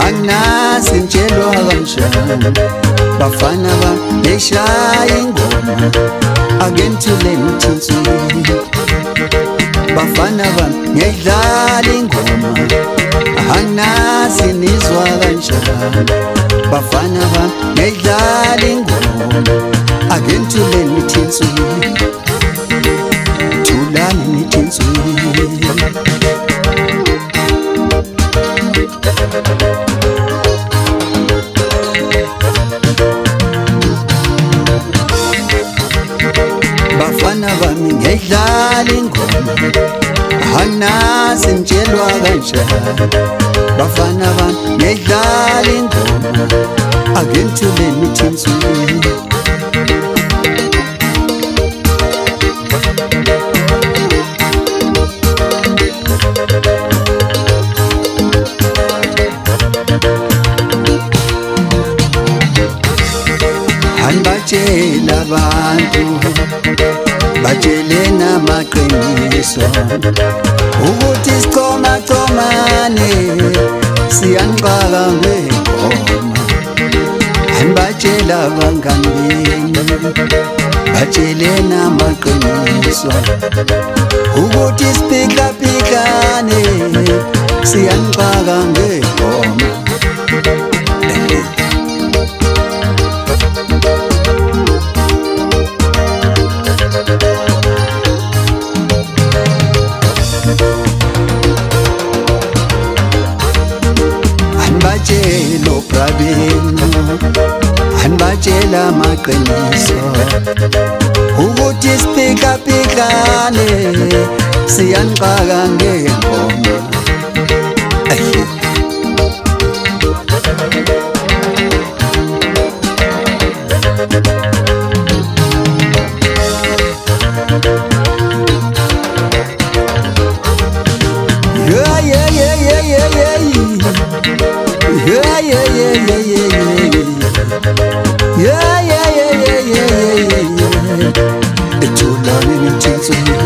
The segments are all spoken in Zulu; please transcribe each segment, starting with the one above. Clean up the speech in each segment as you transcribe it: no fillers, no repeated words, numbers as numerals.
Angazi ngitshelwa kanjani bafana beshaya ingoma akentule ngithinswini bafana ngedlala ingoma angazi nizwa kanjani bafana ngedlala ingoma akentule ngithinswini thulani ngithinswini bafana bami ngedlala ingoma angazi ngitshelwa kanjani bafana bami ngedlala ingoma akentule ngithinswini Anbatshela abantu batshele namaqiniso ukuthi sichomachomane siyanqaka ngengoma anbatshela abangani batshele namaqiniso ukuthi siphikaphikane siyanqaka ngengoma Anbatshela obrabeni anbatshela amaqiniso ukuthi siphikaphikane siyanqaka ngengoma Ethulani ngithinswini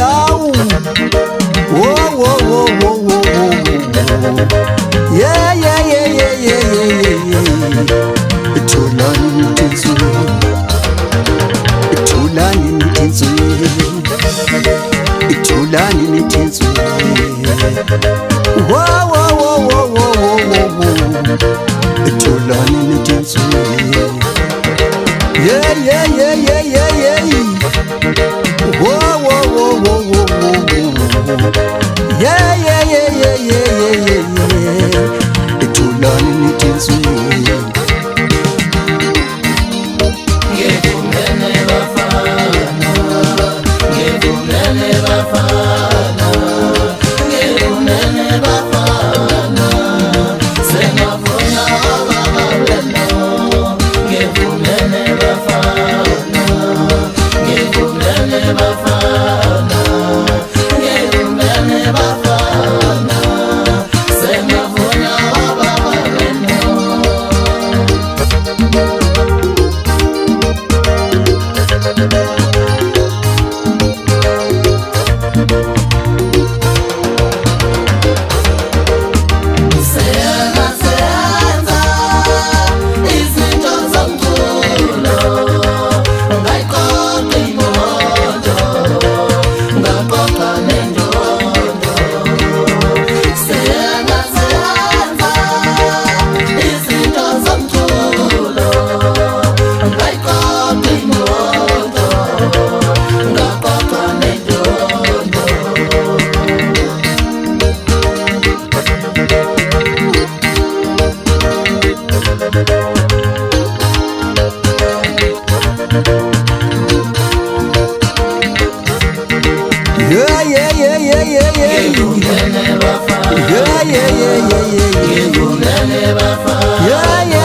awu wo ethulani ngithinswini ethulani ngithinswini ethulani ngithinswini wo ethulani ngithinswini ethulani ngithinswini Yeah.